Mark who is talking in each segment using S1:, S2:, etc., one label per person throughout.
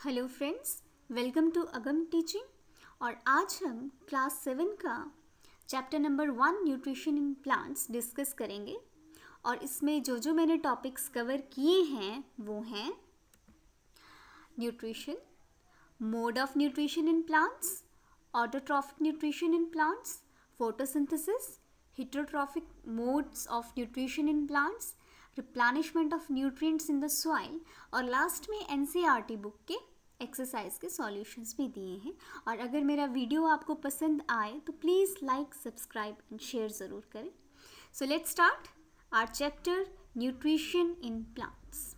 S1: Hello friends, welcome to Agam teaching. और आज हम क्लास 7 का chapter number 1 nutrition in plants discuss करेंगे। और इसमें जो मैंने टॉपिक्स कवर किए हैं वो हैं nutrition, mode of nutrition in plants, autotrophic nutrition in plants, photosynthesis, heterotrophic modes of nutrition in plants, replenishment of nutrients in the soil, और लास्ट में NCERT बुक के एक्सरसाइज के सॉल्यूशंस भी दिए हैं। और अगर मेरा वीडियो आपको पसंद आए तो please like, subscribe and share ज़रूर करें। So let's start our chapter nutrition in plants.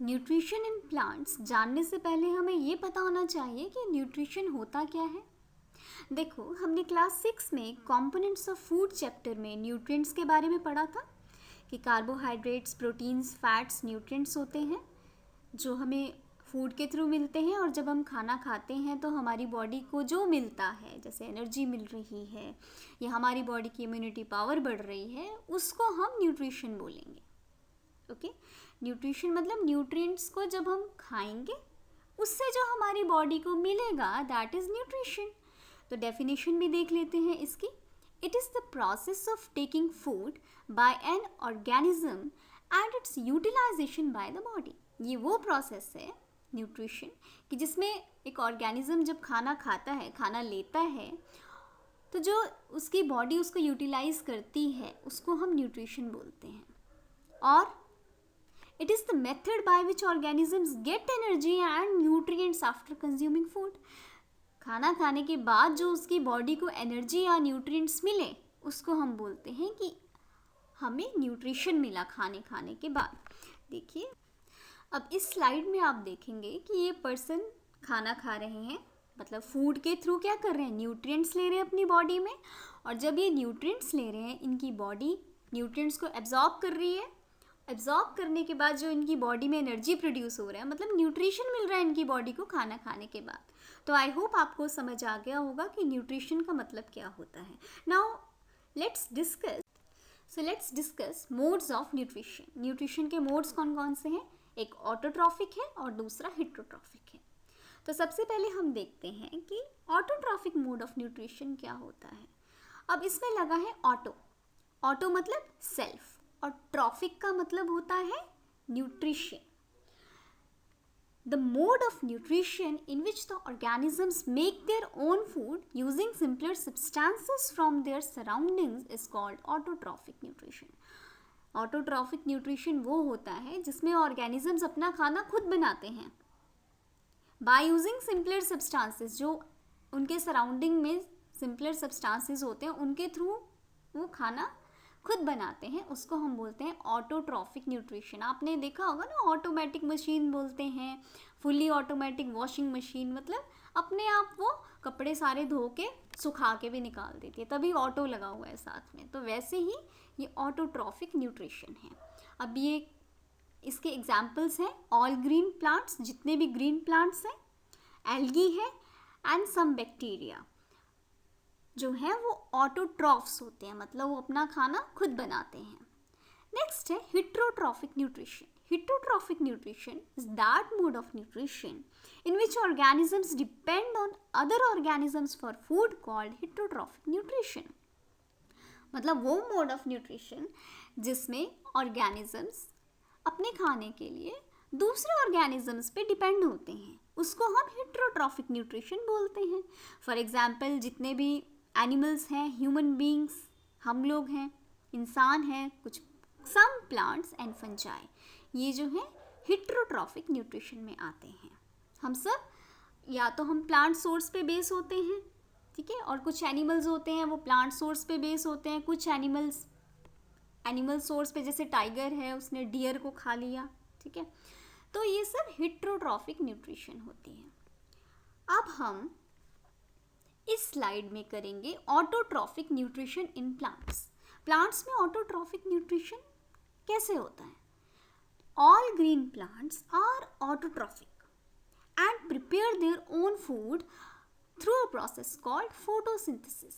S1: Nutrition in plants जानने से पहले हमें ये पता होना चाहिए कि न्यूट्रिशन होता क्या है। देखो, हमने क्लास 6 में कंपोनेंट्स ऑफ फूड चैप्टर में न्यूट्रिएंट्स के बारे में पढ़ा था कि कार्बोहाइड्रेट्स, प्रोटीन्स, फैट्स न्यूट्रिएंट्स होते हैं जो हमें फूड के थ्रू मिलते हैं। और जब हम खाना खाते हैं तो हमारी बॉडी को जो मिलता है, जैसे एनर्जी मिल रही है या हमारी बॉडी की इम्यूनिटी पावर बढ़ रही है, उसको हम न्यूट्रिशन बोलेंगे। ओके, न्यूट्रिशन मतलब न्यूट्रिएंट्स को जब हम खाएंगे उससे जो हमारी बॉडी को मिलेगा, दैट इज़ न्यूट्रिशन। तो डेफिनेशन भी देख लेते हैं इसकी। It is the process of taking food by an organism and its utilisation by the body. ये वो प्रोसेस है न्यूट्रिशन कि जिसमें एक ऑर्गेनिज्म जब खाना खाता है, खाना लेता है, तो जो उसकी बॉडी उसको यूटिलाइज करती है उसको हम न्यूट्रिशन बोलते हैं। और it is the method by which organisms get energy and nutrients after consuming food. खाना खाने के बाद जो उसकी बॉडी को एनर्जी या न्यूट्रिएंट्स मिले उसको हम बोलते हैं कि हमें न्यूट्रिशन मिला खाने के बाद। देखिए, अब इस स्लाइड में आप देखेंगे कि ये पर्सन खाना खा रहे हैं, मतलब फूड के थ्रू क्या कर रहे हैं, न्यूट्रिएंट्स ले रहे हैं अपनी बॉडी में। और जब ये न्यूट्रिएंट्स ले रहे हैं, इनकी बॉडी न्यूट्रिएंट्स को एब्जॉर्ब कर रही है। एब्जॉर्ब करने के बाद जो इनकी बॉडी में एनर्जी प्रोड्यूस हो रहा है, मतलब न्यूट्रिशन मिल रहा है इनकी बॉडी को खाना खाने के बाद। तो आई होप आपको समझ आ गया होगा कि न्यूट्रिशन का मतलब क्या होता है। Now let's discuss modes of nutrition. Nutrition के मोड्स कौन कौन से हैं? एक ऑटोट्रॉफिक है और दूसरा हेटेरोट्रॉफिक है। तो सबसे पहले हम देखते हैं कि ऑटोट्रॉफिक मोड ऑफ न्यूट्रिशन क्या होता है। अब इसमें लगा है ऑटो। ऑटो मतलब सेल्फ, और ट्रॉफिक का मतलब होता है nutrition. The mode of nutrition in which the organisms make their own food using simpler substances from their surroundings is called autotrophic nutrition. Autotrophic nutrition वो होता है जिसमें organisms अपना खाना खुद बनाते हैं by using simpler substances। जो उनके सराउंडिंग में simpler substances होते हैं उनके थ्रू वो खाना खुद बनाते हैं, उसको हम बोलते हैं ऑटोट्रॉफिक न्यूट्रिशन। आपने देखा होगा ना, ऑटोमेटिक मशीन बोलते हैं, फुली ऑटोमेटिक वॉशिंग मशीन, मतलब अपने आप वो कपड़े सारे धो के सुखा के भी निकाल देती है, तभी ऑटो लगा हुआ है साथ में। तो वैसे ही ये ऑटोट्रॉफिक न्यूट्रिशन है। अब ये इसके एग्जाम्पल्स हैं ऑल ग्रीन प्लांट्स, जितने भी ग्रीन प्लांट्स हैं, एल्गी है एंड सम बैक्टीरिया जो है वो ऑटोट्रॉफ्स होते हैं, मतलब वो अपना खाना खुद बनाते हैं। नेक्स्ट है heterotrophic nutrition. Heterotrophic nutrition is that mode of nutrition in which organisms depend on other organisms for food called heterotrophic nutrition. मतलब वो मोड ऑफ न्यूट्रिशन जिसमें ऑर्गेनिजम्स अपने खाने के लिए दूसरे ऑर्गेनिजम्स पे डिपेंड होते हैं, उसको हम हेटेरोट्रॉफिक न्यूट्रिशन बोलते हैं। फॉर एग्जाम्पल, जितने भी एनिमल्स हैं, ह्यूमन बींग्स, हम लोग हैं, इंसान हैं, कुछ सम प्लांट्स एंड फंजाई, ये जो है हेटेरोट्रॉफिक न्यूट्रिशन में आते हैं। हम सब या तो हम प्लांट सोर्स पे बेस होते हैं, ठीक है, और कुछ एनिमल्स होते हैं वो प्लांट सोर्स पे बेस होते हैं। कुछ एनिमल सोर्स पे, जैसे टाइगर है उसने डियर को खा लिया, ठीक है। तो ये सब हेटेरोट्रॉफिक न्यूट्रिशन होती है। अब हम इस स्लाइड में करेंगे autotrophic nutrition in plants. Plants में ऑटोट्रॉफिक न्यूट्रिशन कैसे होता है? All green plants are autotrophic and prepare their own food through a process called photosynthesis.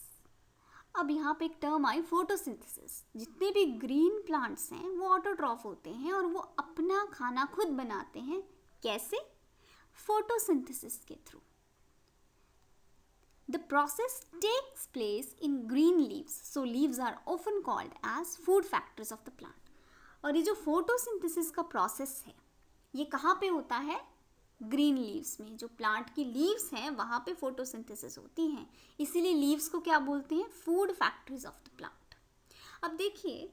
S1: अब यहाँ पे एक टर्म आई फोटोसिंथेसिस। जितने भी ग्रीन प्लांट्स हैं वो ऑटोट्रॉफ होते हैं और वो अपना खाना खुद बनाते हैं। कैसे? फोटोसिंथेसिस के through. The process takes place in green leaves, so leaves are often called as food factors of the plant. और ये जो फोटोसिंथेसिस का प्रोसेस है ये कहाँ पे होता है? ग्रीन लीव्स में. जो प्लांट की लीव्स हैं वहाँ पे फोटोसिंथेसिस होती हैं, इसीलिए लीव्स को क्या बोलते हैं? Food factories of the plant. अब देखिए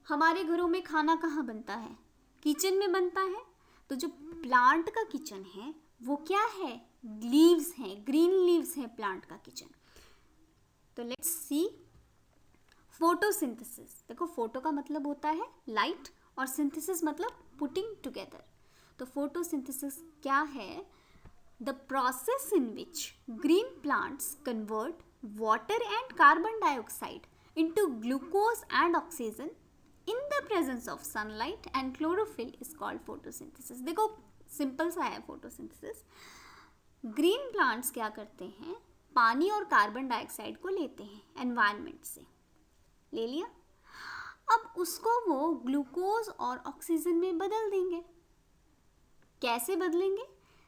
S1: हमारे घरों में खाना कहाँ बनता है? किचन में बनता है. तो जो प्लांट का किचन है वो क्या है? लीव्स हैं, ग्रीन लीव्स हैं प्लांट का किचन. तो लेट्स सी फोटोसिंथेसिस. देखो फोटो का मतलब होता है लाइट और सिंथेसिस मतलब पुटिंग टुगेदर. तो फोटोसिंथेसिस क्या है? The process in which green plants convert water and carbon dioxide into glucose and oxygen in the presence of sunlight and chlorophyll is called photosynthesis. देखो सिंपल सा है photosynthesis. Green plants क्या करते हैं? पानी और कार्बन डाइऑक्साइड को लेते हैं एनवायरनमेंट से. ले लिया. अब उसको वो ग्लूकोज और ऑक्सीजन में बदल देंगे. कैसे बदलेंगे?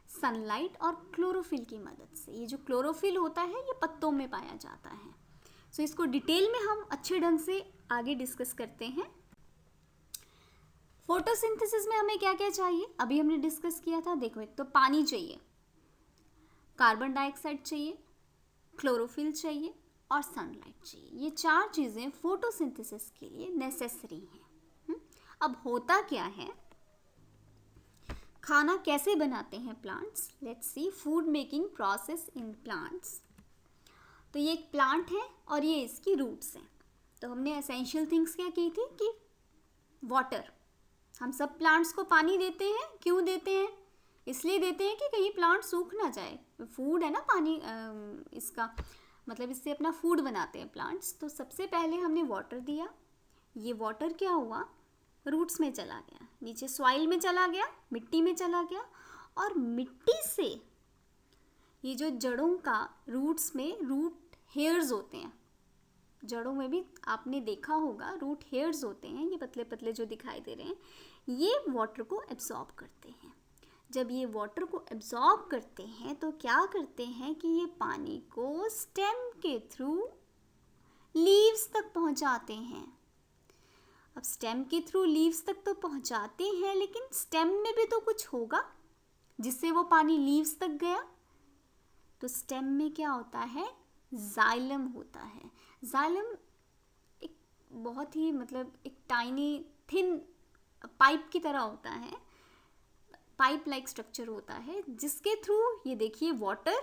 S1: सनलाइट और क्लोरोफिल की मदद से. ये जो क्लोरोफिल होता है ये पत्तों में पाया जाता है. सो इसको डिटेल में हम अच्छे ढंग से आगे डिस्कस करते हैं. फोटोसिंथेसिस में हमें क्या क्या चाहिए अभी हमने डिस्कस किया था. देखो एक तो पानी चाहिए, कार्बन डाइऑक्साइड चाहिए, क्लोरोफिल चाहिए और सनलाइट चाहिए. ये 4 चीज़ें फोटोसिंथेसिस के लिए नेसेसरी हैं. अब होता क्या है? खाना कैसे बनाते हैं plants? Let's sea food making process in plants. तो ये एक प्लांट है और ये इसकी रूट्स हैं. तो हमने एसेंशियल थिंग्स क्या की थी कि वाटर. हम सब प्लांट्स को पानी देते हैं. क्यों देते हैं? इसलिए देते हैं कि कहीं प्लांट सूख ना जाए. फूड है ना पानी, इसका मतलब इससे अपना फूड बनाते हैं प्लांट्स. तो सबसे पहले हमने वाटर दिया. ये वाटर क्या हुआ? रूट्स में चला गया, नीचे सॉइल में चला गया, मिट्टी में चला गया. और मिट्टी से ये जो जड़ों का रूट्स में रूट हेयर्स होते हैं. जड़ों में भी आपने देखा होगा रूट हेयर्स होते हैं. ये पतले पतले जो दिखाई दे रहे हैं ये वाटर को एब्जॉर्ब करते हैं. जब ये वाटर को एब्जॉर्ब करते हैं तो क्या करते हैं कि ये पानी को स्टेम के थ्रू लीव्स तक पहुंचाते हैं. अब स्टेम के थ्रू लीव्स तक तो पहुंचाते हैं लेकिन स्टेम में भी तो कुछ होगा जिससे वो पानी लीव्स तक गया. तो स्टेम में क्या होता है? जाइलम होता है. जाइलम एक बहुत ही मतलब एक टाइनी थिन पाइप की तरह होता है. पाइप लाइक स्ट्रक्चर होता है जिसके थ्रू ये देखिए वाटर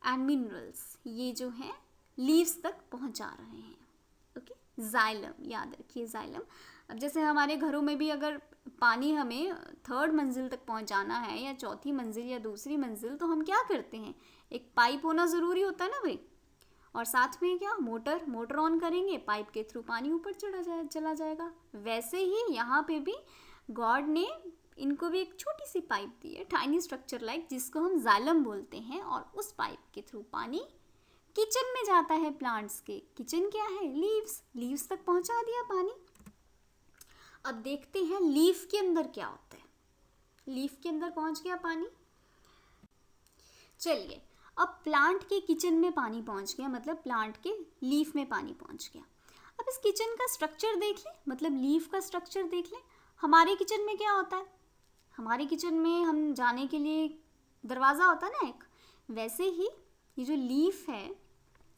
S1: एंड मिनरल्स ये जो हैं लीव्स तक पहुंचा रहे हैं. ओके, जाइलम याद रखिए जाइलम. अब जैसे हमारे घरों में भी अगर पानी हमें 3rd मंजिल तक पहुंचाना है या 4थी मंजिल या दूसरी मंजिल तो हम क्या करते हैं? एक पाइप होना ज़रूरी होता है ना भाई. और साथ में क्या? मोटर ऑन करेंगे, पाइप के थ्रू पानी ऊपर चला जाएगा. वैसे ही यहाँ पे भी गॉड ने इनको भी एक छोटी सी पाइप दी है, टाइनी स्ट्रक्चर लाइक, जिसको हम जाइलम बोलते हैं. और उस पाइप के थ्रू पानी किचन में जाता है प्लांट्स के. किचन क्या है? लीव्स तक पहुंचा दिया पानी. अब देखते हैं लीफ के अंदर क्या होता है. लीफ के अंदर पहुंच गया पानी. चलिए अब प्लांट के किचन में पानी पहुंच गया, मतलब प्लांट के लीफ में पानी पहुंच गया. अब इस किचन का स्ट्रक्चर देख लें, मतलब लीफ का स्ट्रक्चर देख लें. हमारे किचन में क्या होता है? हमारे किचन में हम जाने के लिए दरवाज़ा होता है ना एक. वैसे ही ये जो लीफ है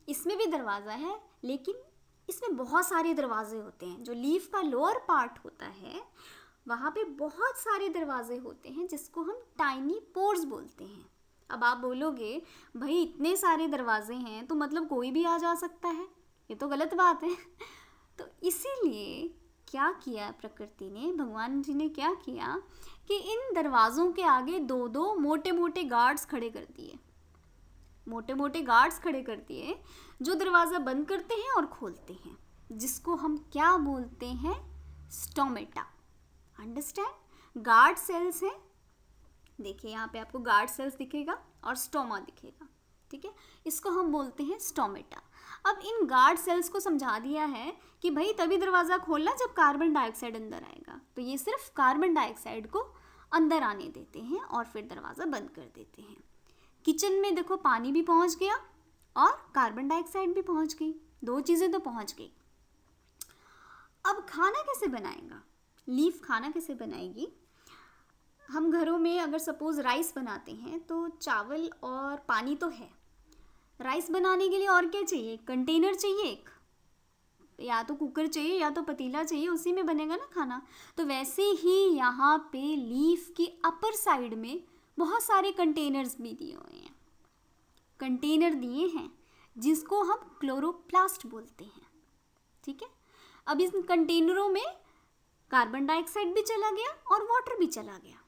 S1: इसमें भी दरवाज़ा है लेकिन इसमें बहुत सारे दरवाजे होते हैं. जो लीफ का लोअर पार्ट होता है वहाँ पे बहुत सारे दरवाजे होते हैं जिसको हम टाइनी पोर्स बोलते हैं. अब आप बोलोगे भाई इतने सारे दरवाजे हैं तो मतलब कोई भी आ जा सकता है, ये तो गलत बात है. तो इसीलिए क्या किया प्रकृति ने, भगवान जी ने क्या किया कि इन दरवाज़ों के आगे 2-2 मोटे मोटे गार्ड्स खड़े कर दिए. मोटे मोटे गार्ड्स खड़े कर दिए जो दरवाज़ा बंद करते हैं और खोलते हैं, जिसको हम क्या बोलते हैं? स्टोमेटा. अंडरस्टैंड? गार्ड सेल्स हैं. देखिए यहाँ पे आपको गार्ड सेल्स दिखेगा और स्टोमा दिखेगा. ठीक है, इसको हम बोलते हैं स्टोमेटा. अब इन गार्ड सेल्स को समझा दिया है कि भाई तभी दरवाज़ा खोलना जब कार्बन डाइऑक्साइड अंदर आएगा. तो ये सिर्फ कार्बन डाइऑक्साइड को अंदर आने देते हैं और फिर दरवाज़ा बंद कर देते हैं। किचन में देखो पानी भी पहुंच गया और कार्बन डाइऑक्साइड भी पहुंच गई, दो चीज़ें तो पहुंच गई। अब खाना कैसे बनाएगा? लीफ खाना कैसे बनाएगी? हम घरों में अगर सपोज राइस बनाते हैं तो चावल और पानी तो है। राइस बनाने के लिए और क्या चाहिए? कंटेनर चाहिए एक, या तो कुकर चाहिए या तो पतीला चाहिए, उसी में बनेगा ना खाना। तो वैसे ही यहाँ पे लीफ की अपर साइड में बहुत सारे कंटेनर्स भी दिए हुए हैं, कंटेनर दिए हैं जिसको हम क्लोरोप्लास्ट बोलते हैं। ठीक है, अब इन कंटेनरों में कार्बन डाइऑक्साइड भी चला गया और वाटर भी चला गया।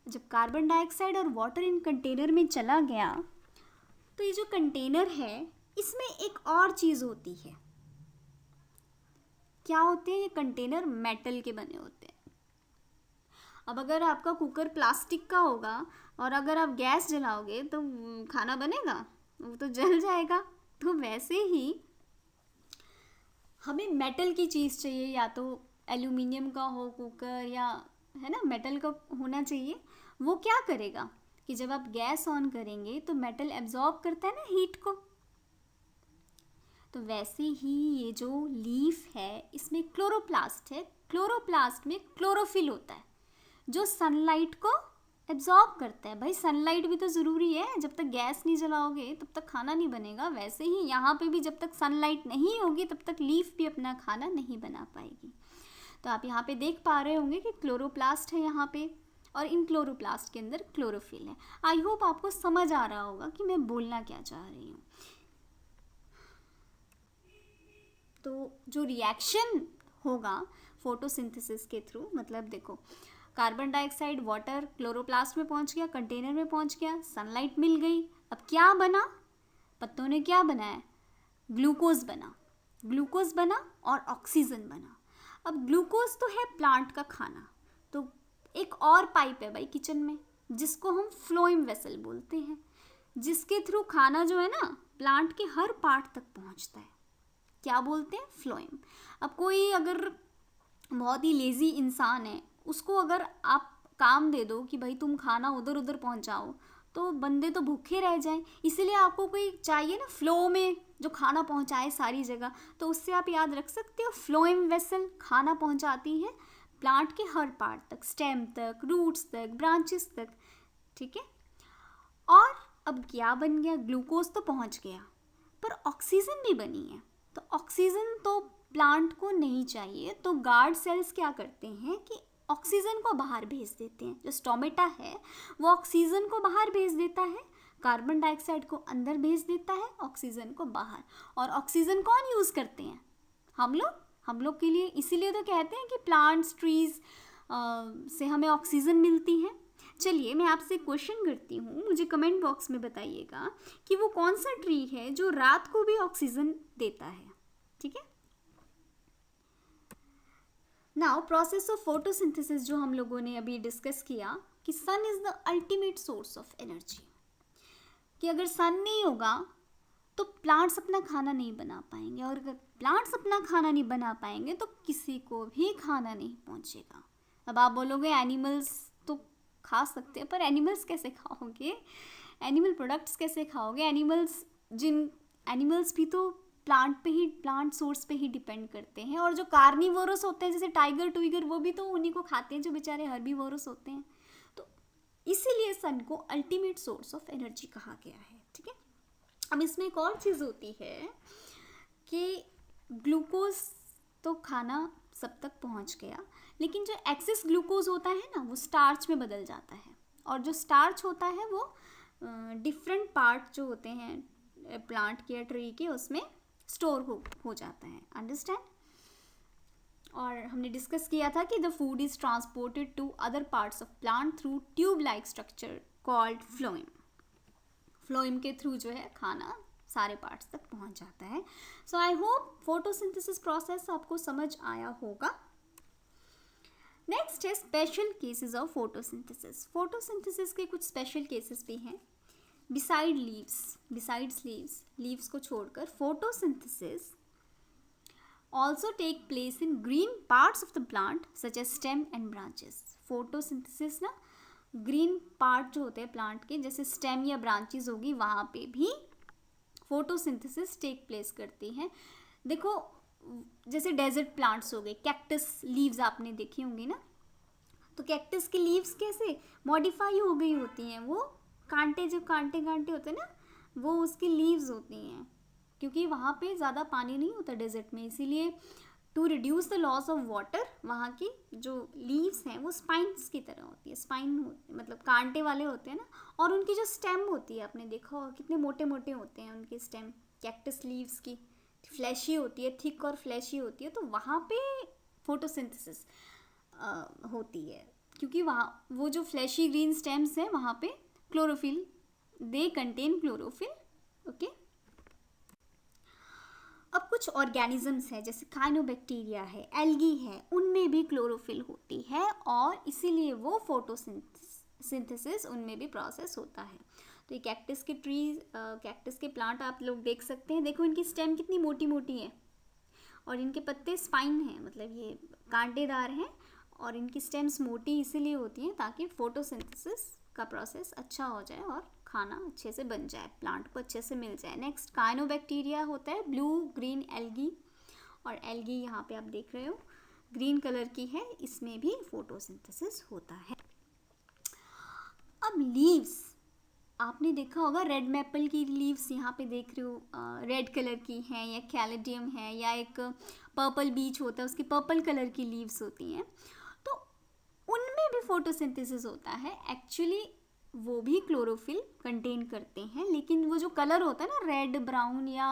S1: जब कार्बन डाइऑक्साइड और वाटर इन कंटेनर में चला गया तो ये जो कंटेनर है इसमें एक और चीज़ होती है। क्या होते हैं ये कंटेनर? मेटल के बने होते हैं। अब अगर आपका कुकर प्लास्टिक का होगा और अगर आप गैस जलाओगे तो खाना बनेगा? वो तो जल जाएगा। तो वैसे ही हमें मेटल की चीज़ चाहिए, या तो एल्यूमिनियम का हो कुकर, या है ना मेटल का होना चाहिए। वो क्या करेगा कि जब आप गैस ऑन करेंगे तो मेटल एब्जॉर्ब करता है ना हीट को। तो वैसे ही ये जो लीफ है इसमें क्लोरोप्लास्ट है। क्लोरोप्लास्ट में क्लोरोफिल होता है जो सनलाइट को एब्जॉर्ब करता है। भाई सनलाइट भी तो ज़रूरी है, जब तक गैस नहीं जलाओगे तब तक खाना नहीं बनेगा। वैसे ही यहाँ पे भी जब तक सनलाइट नहीं होगी तब तक लीफ भी अपना खाना नहीं बना पाएगी। तो आप यहाँ पे देख पा रहे होंगे कि क्लोरोप्लास्ट है यहाँ पे, और इन क्लोरोप्लास्ट के अंदर क्लोरोफिल है। आई होप आपको समझ आ रहा होगा कि मैं बोलना क्या चाह रही हूँ। तो जो रिएक्शन होगा फोटोसिंथेसिस के थ्रू, मतलब देखो कार्बन डाइऑक्साइड वाटर क्लोरोप्लास्ट में पहुंच गया, कंटेनर में पहुंच गया, सनलाइट मिल गई। अब क्या बना? पत्तों ने क्या बनाया? ग्लूकोज बना। ग्लूकोज बना और ऑक्सीजन बना। अब ग्लूकोज तो है प्लांट का खाना, तो एक और पाइप है भाई किचन में जिसको हम फ्लोएम वेसल बोलते हैं, जिसके थ्रू खाना जो है ना प्लांट के हर पार्ट तक पहुंचता है। क्या बोलते हैं? फ्लोएम। अब कोई अगर बहुत ही लेज़ी इंसान है, उसको अगर आप काम दे दो कि भाई तुम खाना उधर उधर पहुंचाओ, तो बंदे तो भूखे रह जाएं। इसीलिए आपको कोई चाहिए ना फ्लो में जो खाना पहुंचाए सारी जगह। तो उससे आप याद रख सकते हो फ्लोएम वेसल खाना पहुंचाती है प्लांट के हर पार्ट तक, स्टेम तक, रूट्स तक, ब्रांचेस तक। ठीक है, और अब क्या बन गया? ग्लूकोज तो पहुंच गया पर ऑक्सीजन भी बनी है। तो ऑक्सीजन तो प्लांट को नहीं चाहिए, तो गार्ड सेल्स क्या करते हैं कि ऑक्सीजन को बाहर भेज देते हैं। जो स्टोमेटा है वो ऑक्सीजन को बाहर भेज देता है, कार्बन डाइऑक्साइड को अंदर भेज देता है, ऑक्सीजन को बाहर। और ऑक्सीजन कौन यूज़ करते हैं? हम लोग के लिए। इसीलिए तो कहते हैं कि प्लांट्स ट्रीज से हमें ऑक्सीजन मिलती है। चलिए मैं आपसे क्वेश्चन करती हूँ, मुझे कमेंट बॉक्स में बताइएगा कि वो कौन सा ट्री है जो रात को भी ऑक्सीजन देता है। ठीक है, नाउ प्रोसेस ऑफ फोटोसिंथेसिस जो हम लोगों ने अभी डिस्कस किया कि sun is the ultimate source of energy, कि अगर सन नहीं होगा तो प्लांट्स अपना खाना नहीं बना पाएंगे, और अगर प्लांट्स अपना खाना नहीं बना पाएंगे तो किसी को भी खाना नहीं पहुंचेगा। अब आप बोलोगे एनिमल्स तो खा सकते हैं, पर एनिमल्स कैसे खाओगे? एनिमल प्रोडक्ट्स कैसे खाओगे? एनिमल्स भी तो प्लांट सोर्स पे ही डिपेंड करते हैं। और जो कार्निवोरस होते हैं जैसे टाइगर टूइगर, वो भी तो उन्हीं को खाते हैं जो बेचारे हर्बीवोरस होते हैं। तो इसीलिए सन को अल्टीमेट सोर्स ऑफ एनर्जी कहा गया है। ठीक है, अब इसमें एक और चीज़ होती है कि ग्लूकोज तो खाना सब तक पहुंच गया, लेकिन जो एक्सेस ग्लूकोज होता है ना वो स्टार्च में बदल जाता है, और जो स्टार्च होता है वो डिफरेंट पार्ट जो होते हैं प्लांट के या ट्री के उसमें स्टोर हो जाता है। अंडरस्टैंड? और हमने डिस्कस किया था कि the food is transported to other parts of plant through tube like structure called phloem. Phloem के थ्रू जो है खाना सारे पार्ट्स तक पहुंच जाता है। So I hope photosynthesis process आपको समझ आया होगा। नेक्स्ट है special cases of photosynthesis. Photosynthesis के कुछ स्पेशल केसेस भी हैं। बिसाइड्स लीव्स को छोड़कर photosynthesis also take place in green parts of the plant such as stem and branches. Photosynthesis ना ग्रीन पार्ट जो होते हैं प्लांट के, जैसे स्टेम या ब्रांचेस होगी, वहाँ पे भी फोटोसिंथेसिस टेक प्लेस करती है। देखो जैसे डेजर्ट प्लांट्स हो गए, कैक्टस लीव्स आपने देखी होंगी ना, तो कैक्टस की लीव्स कैसे मॉडिफाई हो गई होती हैं, वो कांटे, जब कांटे कांटे होते हैं ना, वो उसकी लीव्स होती हैं, क्योंकि वहाँ पे ज़्यादा पानी नहीं होता डेजर्ट में, इसीलिए to reduce the loss of water वहाँ की जो लीव्स हैं वो स्पाइन्स की तरह होती है, स्पाइन मतलब कांटे वाले होते हैं ना, और उनकी जो स्टेम होती है, आपने देखा होगा कितने मोटे मोटे होते हैं उनके स्टेम, कैक्टस लीव्स की फ्लैशी होती है, थिक और फ्लैशी होती है, तो वहाँ पे फोटोसिंथेसिस होती है, क्योंकि वहाँ वो जो फ्लैशी ग्रीन स्टेम्स हैं वहाँ पे chlorophyll, they contain chlorophyll. Okay, अब कुछ ऑर्गेनिजम्स है जैसे काइनोबैक्टीरिया है, एल्गी है, उनमें भी क्लोरोफिल होती है और इसीलिए वो फोटोसिंथेसिस उनमें भी प्रोसेस होता है। तो ये कैक्टस के ट्रीज, कैक्टस के प्लांट आप लोग देख सकते हैं, देखो इनकी स्टेम कितनी मोटी मोटी है और इनके पत्ते स्पाइन हैं, मतलब ये कांटेदार हैं, और इनकी स्टेम्स मोटी इसीलिए होती हैं ताकि फोटोसिंथेसिस का प्रोसेस अच्छा हो जाए और खाना अच्छे से बन जाए, प्लांट को अच्छे से मिल जाए। नेक्स्ट काइनोबैक्टीरिया होता है, ब्लू ग्रीन एल्गी, और एल्गी यहाँ पे आप देख रहे हो ग्रीन कलर की है, इसमें भी फोटोसिंथेसिस होता है। अब लीव्स, आपने देखा होगा रेड मैपल की लीव्स यहाँ पे देख रहे हो, रेड कलर की हैं, या कैलेडियम है, या एक पर्पल बीच होता है उसकी पर्पल कलर की लीव्स होती हैं, तो उनमें भी फोटोसिंथेसिस होता है। एक्चुअली वो भी क्लोरोफिल कंटेन करते हैं, लेकिन वो जो कलर होता है ना रेड, ब्राउन या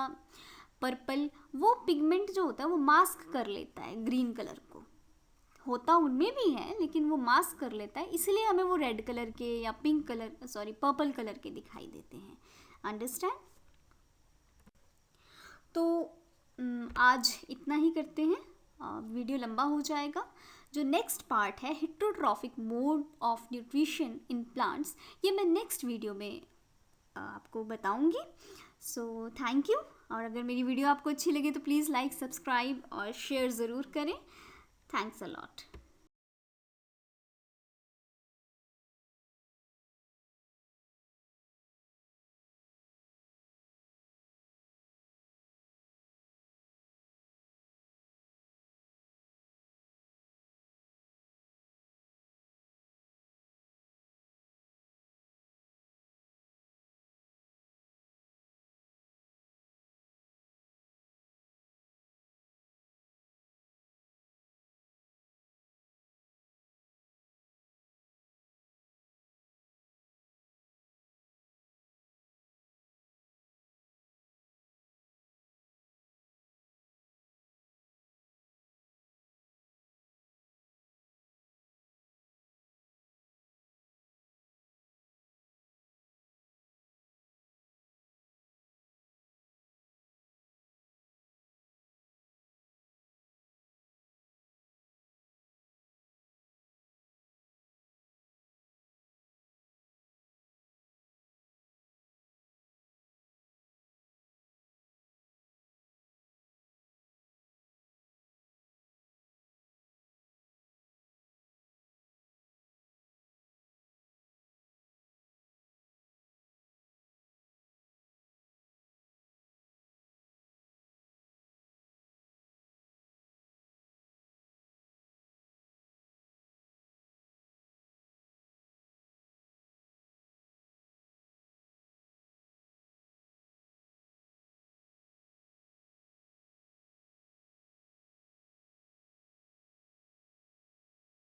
S1: पर्पल, वो पिगमेंट जो होता है वो मास्क कर लेता है ग्रीन कलर को, होता उनमें भी है लेकिन वो मास्क कर लेता है, इसलिए हमें वो रेड कलर के या pink colour, sorry purple colour के दिखाई देते हैं। अंडरस्टैंड? तो आज इतना ही करते हैं, वीडियो लंबा हो जाएगा। जो नेक्स्ट पार्ट है heterotrophic mode of nutrition in plants, ये मैं नेक्स्ट वीडियो में आपको बताऊंगी। सो थैंक यू, और अगर मेरी वीडियो आपको अच्छी लगी तो प्लीज़ लाइक, सब्सक्राइब और शेयर ज़रूर करें। Thanks a lot.